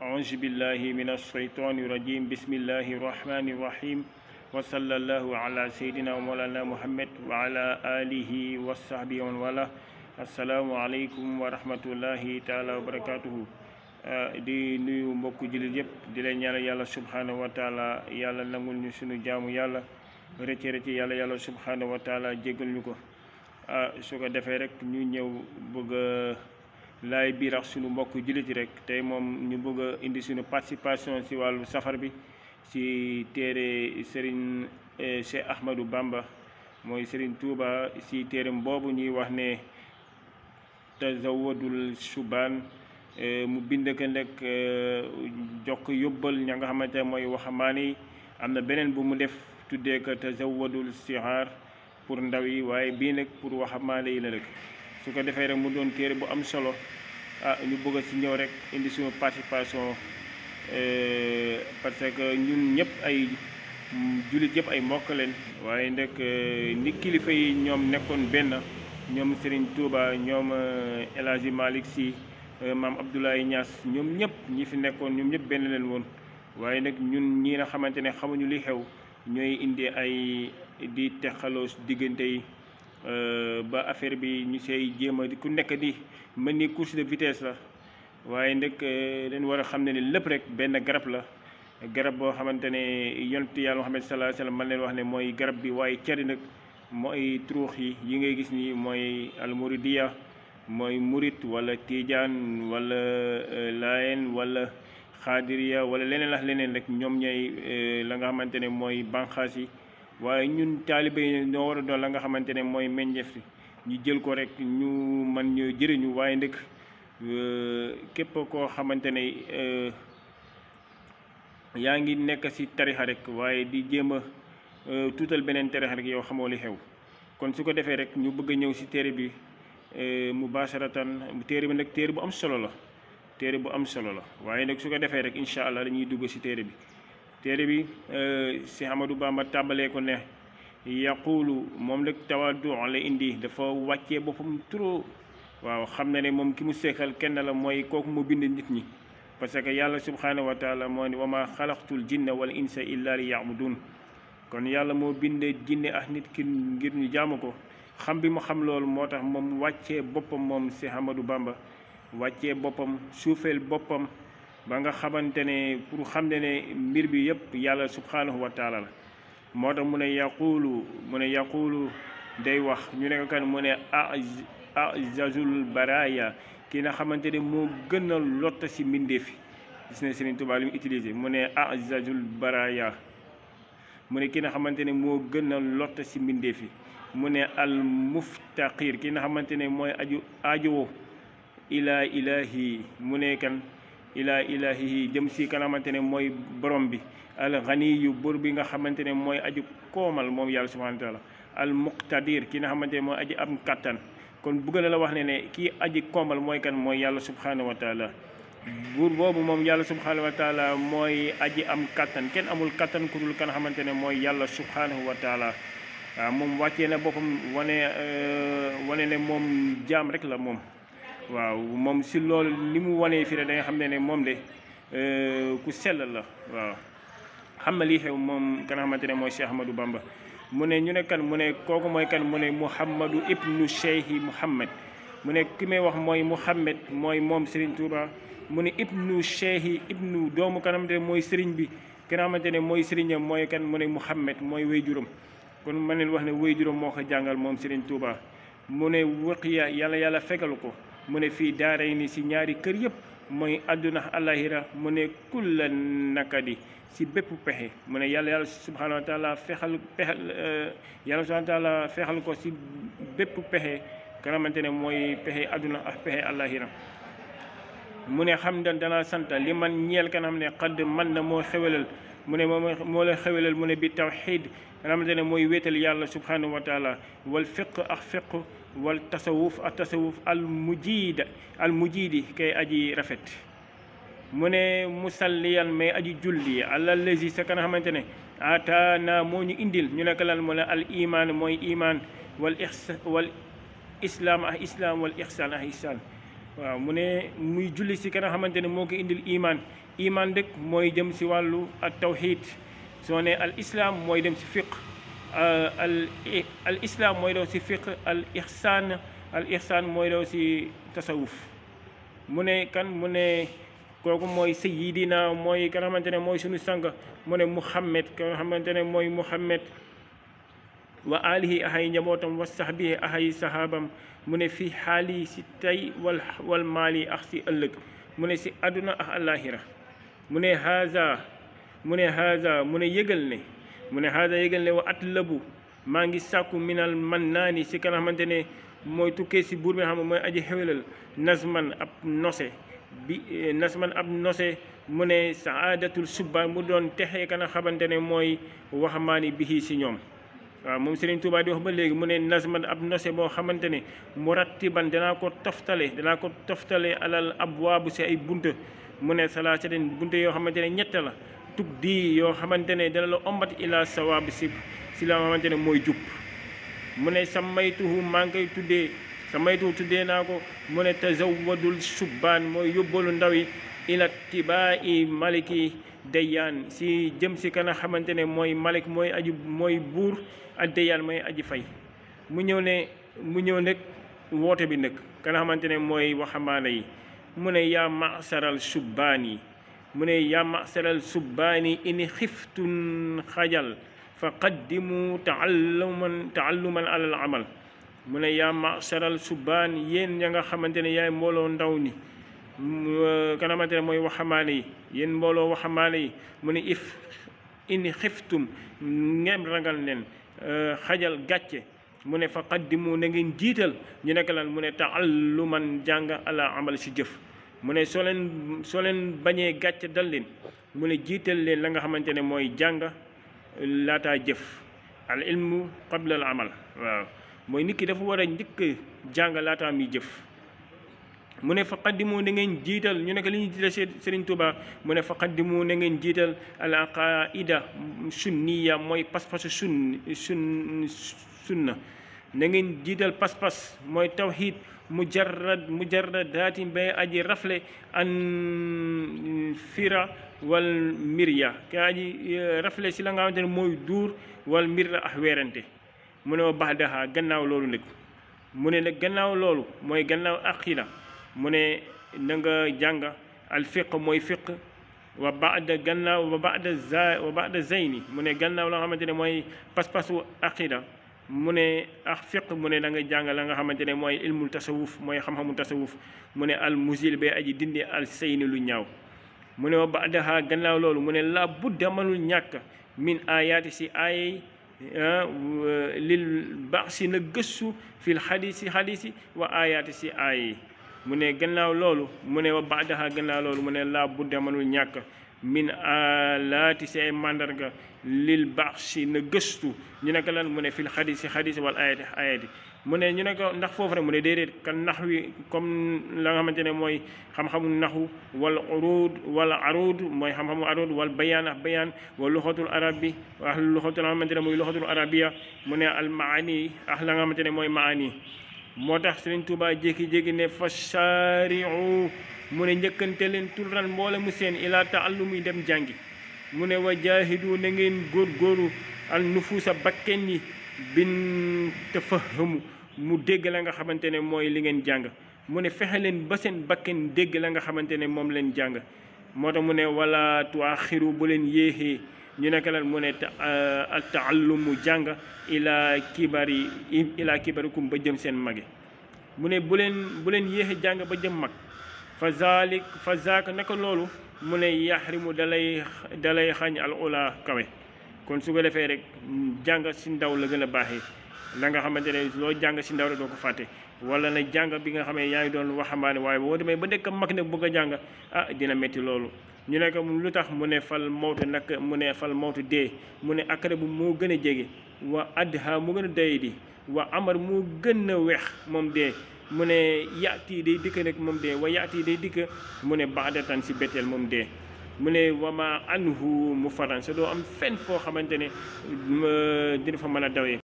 أعوذ بالله من الشيطان الرجيم بسم الله الرحمن الرحيم وصلى الله على سيدنا ومولانا محمد وعلى آله وصحبه ومن والاه السلام عليكم ورحمة الله تعالى وبركاته di nuyu mbokku jullit yëpp di leen ñaanal yàlla subhanahu wa taala yàlla nangul ñu sunu jaamu yàlla rëcc yàlla subhanahu wa taala jéggal ñu ko su ko defee rek ñu ñëw bëgg laay biir ak sunu mbokku jullit rek tey moom ñu bëgg a indi sunu participation si wàllu safar bi si téere Serigne Cheikh Ahmadou Bamba mooy Serigne Touba si téeram boobu ñuy wax ne tazawadul subaan mu bind ko nag jox ko yóbbal ña nga xamante ne mooy waxambaane yi am na beneen bu mu def tuddee ko tazawadul sixaar pour ndaw yi waaye bii nag pour waxambaane yi la rek su ko defee rek mu doon téere bu am solo ñu bëgg si ñëw rek indi suñu participation parce que ñun ñëpp ay jullit yëpp ay mbokk leen waaye nag ni kilifa yi ñoom nekkoon benn ñoom Serigne Touba ñoom El Hadji Malick Sy maam Abdoulaye Niass ñoom ñëpp ñi fi nekkoon ñoom ñëpp benn leen woon waaye nag ñun ñi nga xamante ne xamuñu li xew ñooy indi ay di texaloo diggante yi ba affaire bi ñu say jéem a ku nekk di mel ni course de vitesse la waaye nag dañ war a xam ne ni lépp rek benn garab la garab boo xamante ne yonent yàlla Muhammad sallallahu alayhi wa sallam man leen wax ne mooy garab bi waaye cari nag mooy turuux yi ngay gis ni mooy almuridiya mooy murit wala tijaan wala layen wala xaadiriya wala leneen rek ñoom ñooy la nga xamante ne mooy banqaas yi waaye ñun taalibe yi ñoo war a doon la nga xamante ne mooy meññeef ñu jël ko rek ñu man ñu jëriñu waaye ndëkk képp koo xamante ne yaa ngi nekk ci tarixa rek waaye di jéem a tuutal beneen tarixa rek yow xamoo li xew kon su ko defee rek ñu bëgg a ñëw ci téere bi mubasharatan téere bi nag téere bu am solo la waaye nag su ko defee rek incha allah dañuy dugg ci téere bi si Ahmadou Bamba tàmbalee ko ne yaqulu moom nag tawaadu la indi dafa wàccee boppam trop waaw xam na ne moom ki mu seekal kenn la mooy kooku mu bind nit ñi parce que yàlla subhanahu wa taala moo ne wa ma xalaqtul jinna wal insa illa li ya'budun kon yàlla moo bind jinne ak nit ki ngir ñu jaamu ko xam bi mu xam loolu moo tax moom wàccee boppam moom si Ahmadou Bamba wàccee boppam suufeel boppam ba nga xamante ne pour xam ne mbir bi yëpp yàlla subhanahu wa taala la moo tax mu ne yaqulu day wax ñu ne ko kan mu ne azazul baraya ki nga xamante ne moo gën a lotta si mbindeef yi gis na Serigne Touba li mu utilisé mu ne azazul baraya mu ne ki nga xamante ne moo gën a lotta si mbindeef yi mu ne al muftaqir ki nga xamante ne mooy aajo ilaa ilahi mu ne kan ilaa ilahihi jëm si ka nga xamante ne mooy borom bi al ghaniyu bur bi nga xamante ne mooy aju koomal moom yàlla subhanahu wa taala al muqtadir ki nga xamante ne mooy aji am kattan kon bëgg na la wax ne kii aji koomal mooy kan mooy yàlla subhanahu wa taala buur boobu moom yàlla subhanahu wa taala mooy aji am kattan kenn amul kattan ku dul ka nga xamante ne mooy yàlla subhanahu wa taala waaw moom wàccee na boppam wane ne moom jaam rek la moom waaw moom si loolu li mu wanee fii rek da nga xam ne moom de ku sell la waaw xam na lii xew moom ka nga xamante ne mooy Cheikh Ahmadou Bamba mu ne ñu ne kan mu ne kooku mooy kan mu ne Mouhamadou ibnu Cheikhi Mouhamed mu ne ki may wax mooy Mouhamed mooy moom Serigne Touba mu ne ibnu Cheikhi ibnu doomu ka nga xamante ne mooy Serigne bi ki nga xamante ne mooy Serigne am mooy kan mu ne Mouhamed mooy wéyjuram kon ma leen wax ne wéyjuram moo ko jàngal moom Serigne Touba mu ne wëqiya yàlla fegal ko mu ne fii daaray ni si ñaari kër yëpp mooy àdduna àllaaxira mu ne kulla nakadi si bépp pexe mu ne yàlla subhanahu wa taala fexal ko si bépp pexe ka nga xamante ne mooy pexe àdduna ak pexe àllaaxira mu ne xam danaa sant li man ñeel ka nga xam ne xadd man na moo xewalal mu ne moo la xewalal mu ne bi tawxiid nga xamante ne mooy wéetal yàlla subhanahu wa taala wal fiq ak fiq wal tasawuf ak tasawuf al mujidi kay aji rafet mu ne musalliyan may aji julli àla lazi sa ka nga xamante ne ataana moo ñu indil ñu nekk lan mu ne al iman mooy iman wal islaam ak islaam wal ihsaan ak ihsaan waaw mu ne muy julli si ka nga xamante ne moo ko indil iman iman dëkk mooy jëm si wàllu ak tawhid soo ne al islam mooy dem si fiq al islam mooy daw si fiq al ihsan mooy daw si tasawuf mu ne kan mu ne kooku mooy sayyidina mooy ka nga xamante ne mooy suñu sang mu ne muhammad ka nga xamante ne mooy muhammad wa alihi ahay njabootam wa sahbihi ahay sahabam mu ne fi xaali si tey wal maali ak si ëllëg mu ne si àdduna ak àllaaxira mu ne haza mu ne haza mu ne yëgal ne mu ne haza yëgal ne wa atlabu maa ngi sàkku minal man naa ni si ka nga xamante ne mooy tukkee si buur bi nga xam ne mooy aji xewelal nasman ab nose bi nasman ab nose mu ne saadatul subbaan mu doon texee ka nga xamante ne mooy waxamaani bihi si ñoom waaw moom Serigne Touba di wax ba léegi mu ne nasman ab nose boo xamante ne murattiban danaa ko toftale alal abwaabu si ay bunta mu ne salaasatin bunta yoo xamante ne ñett la tug di yoo xamante ne dana la ombat ila sawaab si la xamante ne mooy jub mu ne samaytuhu maa ngi koy tuddee naa ko mu ne tazawadul subbaan mooy yóbbalu ndaw yi ila tibaa'i maliki dayyaan si jëm si kana xamante ne mooy malik mooy buur ak dayyaan mooy aji fay mu ñëw nag woote bi nag kana xamante ne mooy waxambaane yi mu ne yaa masaral subbaani mu ne yaa masaral subbaani ini xiftun xajal fa qaddimu taalluman alal amal mu ne yaa masaral subbaan yéen ña nga xamante ne yaay mbooloo ndaw ni ka nga xamante ne mooy waxambaane yi yéen mbooloo waxambaane yi mu ne ini xiftum ngeen ragal leen xajal gàcce mu ne fa qaddimu na ngeen jiital ñu nekk lan mu ne taalluman jàng ala amal si jëf mu ne soo leen bañee gàcce dal leen mu ne jiital leen la nga xamante ne mooy jàng laataa jëf al ilmu qabla al amal waaw mooy nit ki dafa war a njëkk jàng laataa muy jëf mu ne fa qaddimu na ngeen jiital ñu nekk li ñuy jiital Serigne Touba mu ne fa qaddimu na ngeen jiital al aqaida sunniya mooy pas-pasu sunna na ngeen jiital pas-pas mooy tawhid mujarradaati bay aji rafle an fira wal mirya ka aji rafle si la nga xamante ne mooy duur wal mirya ak weerante mu ne wa baxdaha gannaaw loolu nag mu ne nag gannaaw loolu mooy gannaaw aqida mu ne na nga jàng al fiq mooy fiq wa ba'da zayni mu ne gannaaw la nga xamante ne mooy pas-pasu aqida mu ne ak fiq mu ne da nga jàng la nga xamante ne mooy ilmul tasawuf mooy xam-xamu tasawuf mu ne al musil bay aji dindi al sayni lu ñaaw mu ne wa ba'daha gannaaw loolu mu ne la budda manul ñàkk min ayaati si aayey lil baax si na gëstu fil xadisi wa ayaati si aayey mu ne gannaaw loolu mu ne wa baadaha gannaaw loolu mu ne laa budda manul ñàkk min alaati si ay mandarga lil baax si na gëstu ñu ne ko lan mu ne fil xadis wal ayati mu ne ñu ne ko ndax foofu rek mu ne déedéet kan nax wi comme la nga xamante ne mooy xam-xamu naxu wal arud mooy xam-xamu arud wal bayaan ak bayaan wa luxatul arabi wax luxatul xamante ne mooy luxatul arabiya mu ne al maani ak la nga xamante ne mooy maani moo tax Serigne Touba jékki-jékki ne fa saari'u mu ne njëkkante leen turran mboole mu seen ila taallumi dem jàngi mu ne wa jaahidu na ngeen góorgóoru al nufuusa bakken yi bin tafahamu mu dégg la nga xamante ne mooy li ngeen jàng mu ne fexe leen ba seen bakken dégg la nga xamante ne moom leen jàng moo tax mu ne wala tuaxiru bu leen yéexee ñu nekk lan mu ne al taallumu jàng ila kibarikum ba jëm seen mage mu ne bu leen yéexe jàng ba jëm mag fa zaaka naka loolu mu ne yaxrimu dalay xañ al ula kawe kon su ko defee rek jàng si ndaw la gën a baaxee la nga xamante ne loo jàng si ndaw rek doo ko fàtte wala na jàng bi nga xam ne yaa ngi doon waxambaane waaye boo demee ba nekk mag nag bëgg a jàng dina métti loolu ñu ne ko lu tax mu ne fal mawtu nag mu ne fal mawtu dee mu ne aqrabu moo gën a jege wa adha mu gën a doy di wa amar moo gën a weex moom dee mu ne yaati day dikk nag moom dee wa yaati day dikk mu ne baadatan si betteel moom dee mu ne wama anhu mu faran sa doo am fenn foo xamante ne dina fa mën a dawee